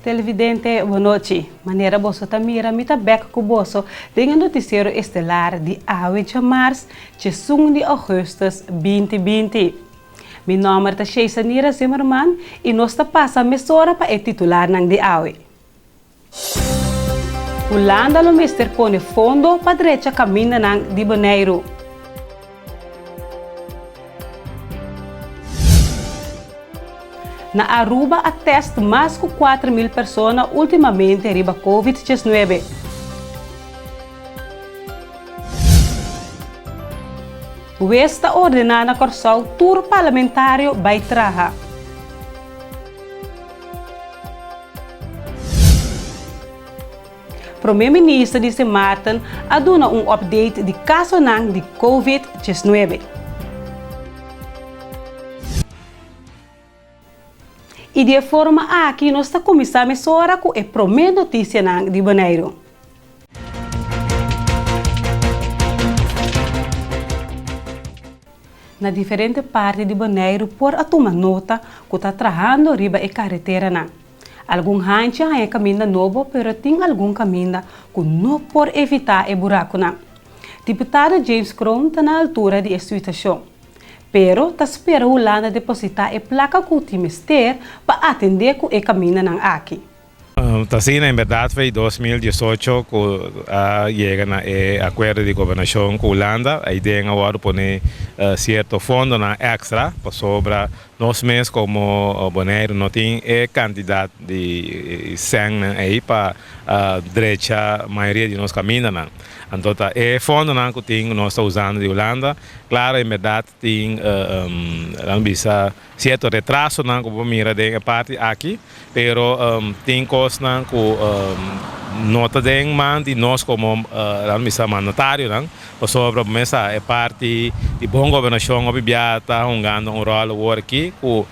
Televidente, boa noite. Maneira bolso tamira mita back com bolso tem noticiero estelar de 8 de março de 1 de agosto 2020. Meu nome é Sheisa Zimmerman e nós passa a mesora para titular ng de awe. Holanda lo mister pone fundo para direita caminho ng de Bonaire. Na Aruba, a teste mais de 4.000 pessoas ultimamente riba Covid-19. O está ordenando a Corsol tour parlamentário by Traha. Primeiro-ministro disse Martin aduna update de caso de Covid-19. E de forma aqui nós estamos começando a mesora com a primeira notícia de Bonaire. Na diferente parte de Bonaire, por a tomar nota que está trabalhando riba a carretera. Algum gente é caminho novo, mas tem algum caminho que não por evitar o buraco. Deputado James Crown está na altura de situação. Pero está espera Holanda depositar a placa com o ministério para atender com o caminho ng aqui. Tasina, en verdad, fue 2018 que llega a acuerdo de gobernación con Holanda. Ahí tienen ahora poner cierto fondo extra para sobra 2 meses como Bonaire no tiene cantidad de sangue ahí para derecha mayoría de los caminos. Entonces, el fondo que no está usando de Holanda, claro, en verdad, tiene cierto retraso como mira de parte aquí, pero tiene cosas que nota de man de nós como mandatário, por sobre mesa é parte de boa governação obibiata, jogando rol aqui, que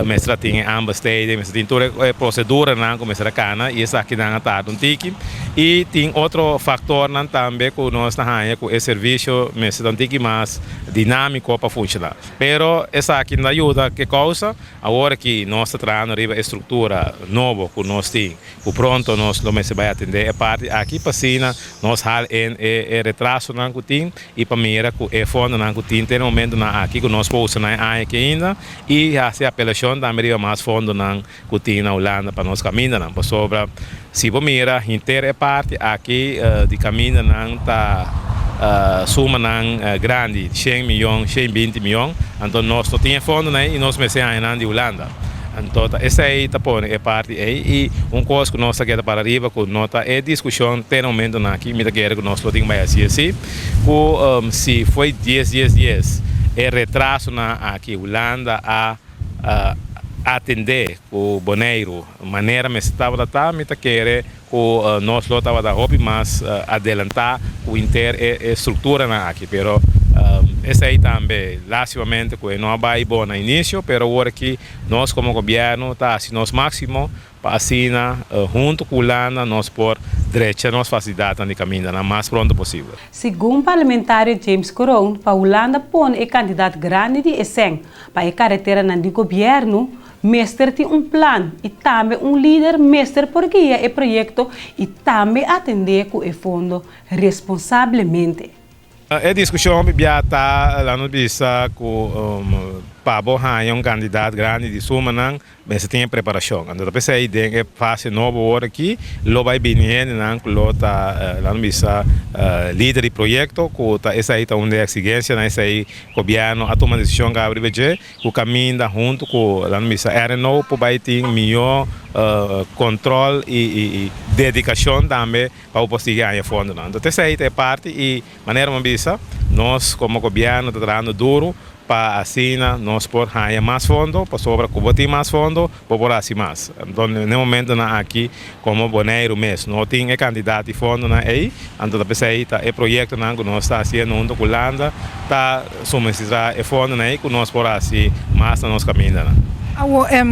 mestra tem ambas steden, mestra tem toda a procedura como mestra cana e essa aqui na tarde tiki e tem outro fator também que nós na que é serviço mestra tiki mais dinâmico para funcionar. Pero essa aqui na ajuda que causa agora que nós está trabalhando riba estrutura nova que nós tem, que pronto nós lo mestra vai atender a parte aqui para cima nós hal em retraso na que e para mira que é fundo na que tem no momento na aqui que nós pousa na aqui ainda e a se apelação também riba mais fundo na que tem na Holanda para nós caminhar na por sobra se você mira inteira parte aqui de caminho na tá suma grande 100 milhões 120 milhões então nós só tinha fundo e nós começamos a de Holanda. Então, essa aí está pondo a parte aí e coisa que nós queremos para arriba, que nota é discussão até no momento aqui, me quer que nós temos mais assim, que se foi 10 é retraso aqui Holanda a atender o Bonaire, maneira me estava a tá, me quer que nós lo estava a hobby mas adelantar o inter estrutura aqui, pero essa aí também, lastimamente, que não vai bom no início, mas agora que nós como governo está assim nosso máximo para assim, junto com a Holanda, nós por direita nós facilitar de caminho o mais pronto possível. Segundo o parlamentário James Crown, para a Holanda põe o candidato grande de ESEN para a carretera do governo, mestre tem plano e também líder mestre por guiar o projeto e também atender com o fundo responsavelmente. A discussão já está lá no bisa que Pabo é candidato grande de suma mas tem preparação. Então depois aí tem fase nova hora aqui, lo vai vir que lo tá lá no bisa líder de projeto, que tá essa aí tá onde exigência, essa aí governo a tomar decisão que abre que caminho junto com lá no bisa RNO para vai ter melhor controle e dedicação também para o possível ganhar fundo. Então essa aí é parte e maneira uma bisa nós como governo tá trabalhando duro para assim nós por ganhar mais fundo, para sobra que mais fundo, para por assim mais. Então no momento aqui como Bonaire mesmo, não tem candidato de fundo aí, então depois aí tá o projeto que nós está fazendo junto com a Holanda, tá suministrar o fundo aí que nós por assim mais nós caminhamos.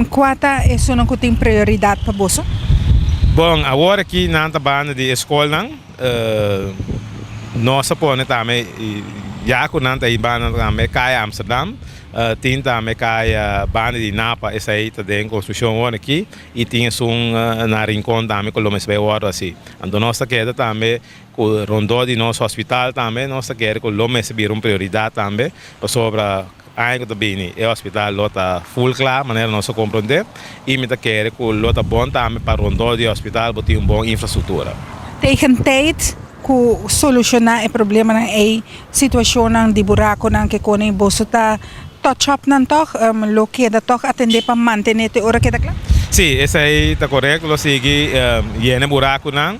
Qual é isso que tem prioridade para você? Bom, agora aqui na banda de escola nós põe também já com nanta aí banda também cai Amsterdam, tinta também cai banda de Napa, essa aí tá em construção aqui e tinha na Rincón também com o Lomes Beoro assim. Então nossa queda também com o rondô de nosso hospital também, nossa queda com o Lomes vir prioridade também, para sobre ainda também o hospital lota full claro, maneira nós compreender e me tá querer com lota bom também para rondô de hospital, botar boa infraestrutura. Tegen tijd ku solucionar o problema na situação de buraco na que kone boso ta touch up nan toch lo queda toch atender para manter te ora queda claro? Sim, esse aí está correto, lo sigue llena buraco não.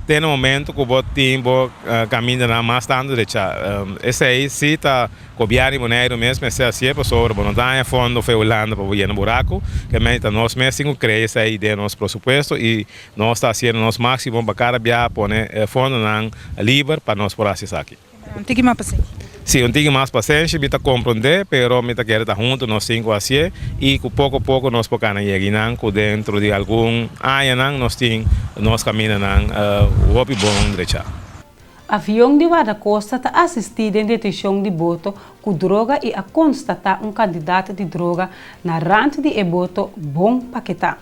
Tem um momento que o tempo caminha na mais tanto derecha. Esse aí sim está copiando maneiro mesmo, mas assim é para sobre não dá fundo foi olhando para o llena buraco, que mesmo nós mesmo criamos essa ideia no nosso pressuposto e nós está fazendo nosso máximo para cada dia pôr fundo na livre para nós por acessar aqui. Tem mais paciência. Sim, eu tenho mais paciência, me compreender, pero me quero estar junto nós cinco assim e com pouco a pouco nós podemos chegar dentro de algum área nós caminhamos o bom direito. Avião de guarda-costa está assistindo em detenção de boto com droga e a constatar candidato de droga na rante de boto bom paquetá.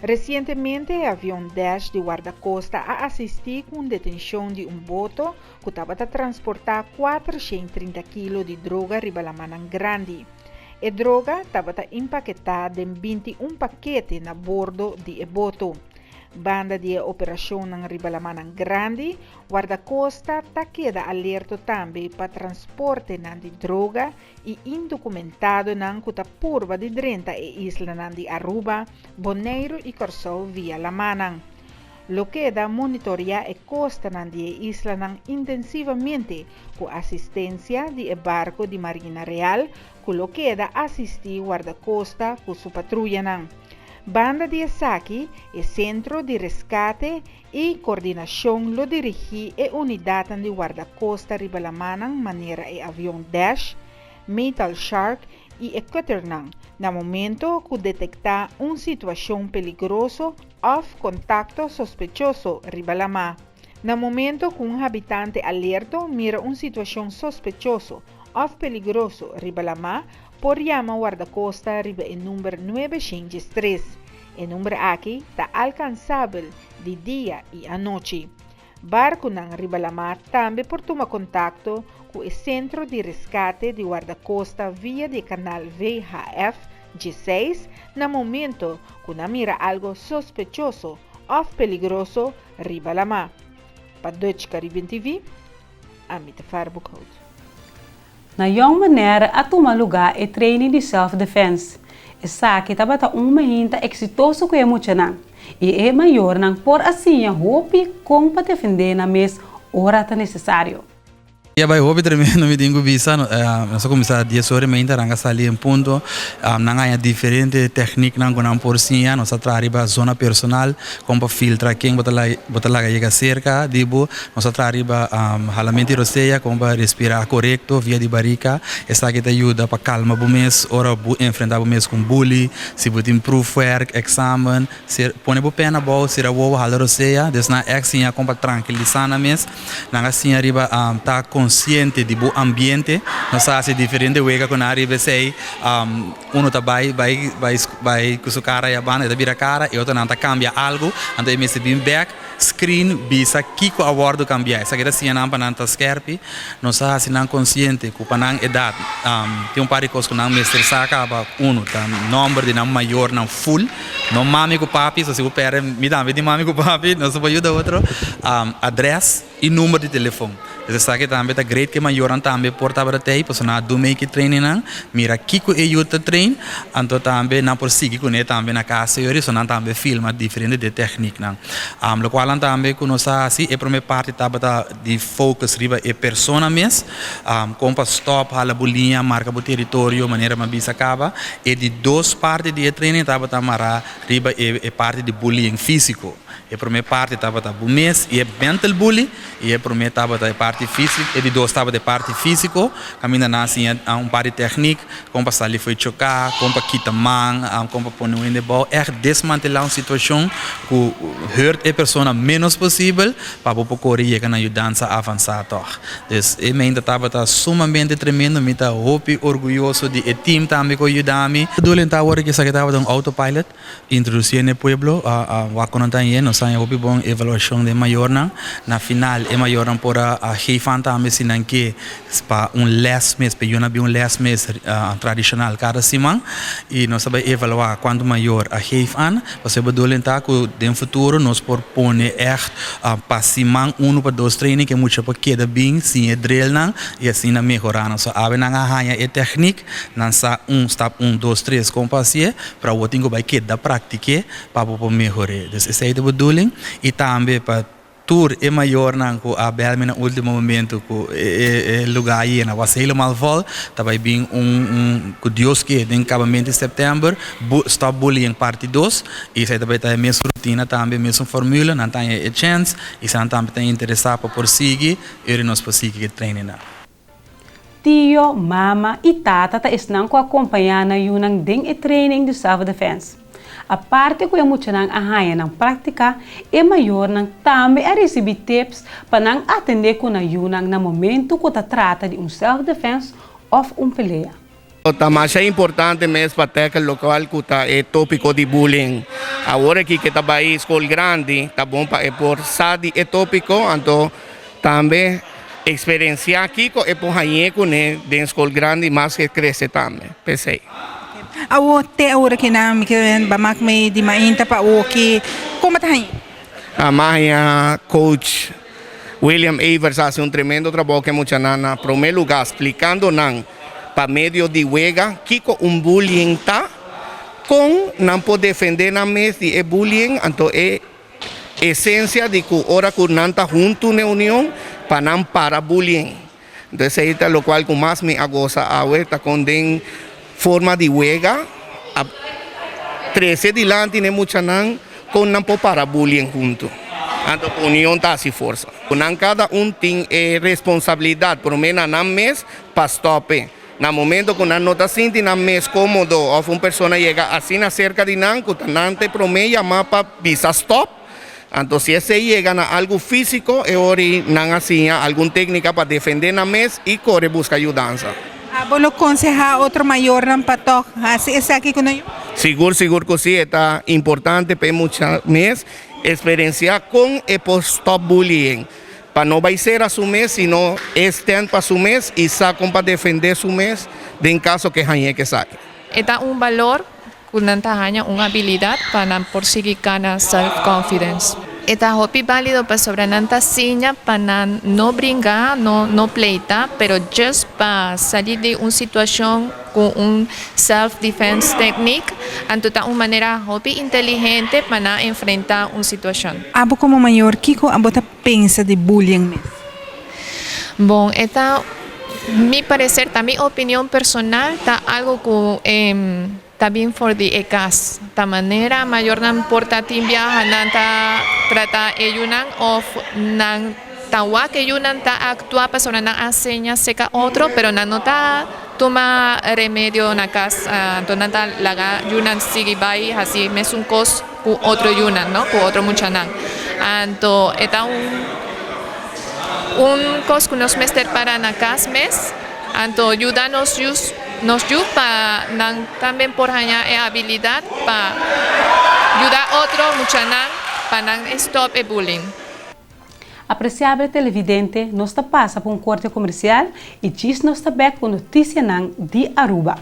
Recentemente, o avião Dash de guarda-costa a assistir com detenção de boto que estava a transportar 430 kg de droga riba la Manan Grande. A droga estava empaquetada em 21 paquetes na bordo de boto. Banda de operação na riba la Manan Grande, guarda-costa queda alerta também para transporte de droga e indocumentado na kuta purba de drenta e isla de Aruba, Bonaire e Corsol via la Manan. Lo queda monitorear a costa de isla intensivamente com assistência de barco de Marina Real, que lo queda assistir guarda-costa com sua patrulha. Banda de Esaki, o Centro de Rescate e Coordenação lo dirigi a unidade de guarda-costa riba la Manan, maneira e avião Dash, Metal Shark e Cutternang, no momento que detectar situação perigosa ou contacto sospechoso riba la mar. No momento que habitante alerta mira situação sospechoso ou perigoso riba la mar, por llama guarda-costa riba o número 903. O número aqui está alcançável de dia e à noite. Barco na riba la mar também por tomar contato com o Centro de Rescate de Guarda-Costa via de canal VHF G6 no momento que mira algo sospechoso ou perigoso riba la mar. Para Deutsche Caribbean TV, Amita Farbukout. Na jong maneira a tomar lugar e training de self-defense. Essa aqui estava hinta exitoso que é muito e é maior não por assim a roupa com para defender na mês hora tá necessário. Ja, bij hobby tremendo me dingo visa, nós começar a 10 horas me interanga sali em ponto, nanga diferente técnica nango nam por sia, nós atrariba zona personal, como filtrar quem botala chega cerca, dibo, nós atrariba halamento roceia, como respirar correto via de barica, essa que te ajuda para calma o mês, ora enfrentar o mês com bullying, se botar improve work, examen, se põe o pena boa, se a boa hala roceia, desna exinha como tranquilizar na mês, nanga assim arriba tá consciente de bom ambiente, nós fazemos diferente wega quando arriba sei uno tá vai com sua cara e a banda da vira cara e outro não tá cambia algo, então me se bem back screen bisa kiko awardo cambia essa que assim não para não tá skerpi nós fazemos não consciente com para não idade tem par de coisas que não me estressa acaba uno tá número de não maior não full não mami com papi se o pera me dá de mami com papi nós vamos ajudar outro address e número de telefone. Essa aqui também está great que maioran também portava até para na do make training não mira kiko e eu trein então também não por seguir com ele também na casa e isso não também filma diferente de técnica não lo qual também com nós assim a primeira parte estava de focus riba e persona mesmo como para stop hala bolinha marca o território maneira mais bisa acaba e de duas partes de training estava tamara riba e parte de bullying físico A primeira parte estava da mês e mental bullying e a primeira estava da parte física e de dois estava da parte físico, caminha na assim a parte técnica, como para sair foi chocar, como para quitar mão, como para pôr no de bal, desmantelar uma situação que hurt a pessoa menos possível para poder chegar na ajudança avançar toch. Dus eu ainda estava sumamente tremendo, me tá orgulhoso de o time também que ajuda-me. Durante a hora que eu estava um autopilot, introduzir no pueblo, a contar nós temos uma boa avaliação de maior na final é maior por a geven também se não que para les mês, para eu les mês tradicional cada semana e nós sabemos evaluar quanto maior a geven, você pode durante que no futuro nós por pôr echt para semana 1 para 2 treinos que muito para queda bem, sim é drill e assim na melhorar. So ave na ganha é técnica, não sa step 1 2 3 com paciência para o tingo vai queda prática para poder melhorar. Essa é a bedoeling e também para tour é maior que a Belme no último momento que lugar aí na was helemaal vol, também bem que Deus que em acabamento de setembro stop bullying parte 2 e sai também a mesma rotina também mesma fórmula, não tem a chance e se não também tem interessado para prosseguir e nós prosseguir treinar. Tio, mama e tata estão acompanhando yunang ding e training do self-defense. A parte que eu muito nang ahaya nang prática é maior nang também a receber tips para nang atender com a yunang na momento que ta trata de self-defense ou pelea. O mais importante mesmo para ter local que é tópico de bullying. Agora que está aí escola grande, tá bom para por sabe é tópico, então também experienciar aqui com é por aí com né de escola grande mais que cresce também, pensei. Awo te ora que na me que bamak me di mainta pa o que como tá aí? A minha coach William Evers hace tremendo trabalho que mucha nana, primeiro lugar explicando nan para meio de huega que com bullying tá com não pode defender na mes de bullying, então é essência de que ora que não tá junto na união para não para bullying. Então aí tá lo qual que mais me agosa a vuelta com den forma de huega, a 13 delante ne mucha nan con não para bullying junto. Então a união está se força. Nan cada tem responsabilidade, por menos na mês para stop. No momento que não está sentindo na mês cômodo, ou uma pessoa chega assim na cerca de nan, que não te promete chamar para visa stop. Então se esse chega a algo físico, é hora não assim alguma técnica para defender na mês e corre buscar ajudança. Vou aconselhar outro maior não para tocar, assim esse aqui com nós. Seguro que sim, está importante para muitas vezes experienciar com o stop bullying. Para não vai ser a su mês, sino estén para su mês e sacam para defender su mês, em caso que hanya que saque. Está valor que não hanya uma habilidade para prosseguir com self-confidence. Está hopi válido para sobre nanta sinya para no brincar, no pleita, pero just para salir de una situación con self-defense technique, entonces una manera hopi inteligente para enfrentar una situación. Abo como maior, Kiko, abo ta pensa de bullying? Bom, esta, mi parecer, mi opinión personal, está algo que también for the ECAS. Ta manera mayor nan porta timbia nanta trata eyunan of nan tawa que yunan ta actúa para sobre nan enseña seca otro, pero nan nota toma remedio na cas donanta laga yunan sigue bai así mes un cos ku otro yunan, ¿no? Ku otro muchanan. Anto eta un cos que nos mester para na cas mes, anto ayudanos nos ayuda también por hanya habilidad para ayudar a otro muchanan para stop el bullying. Apreciável televidente, nós passa por corte comercial e diz nós back com notícia de Aruba.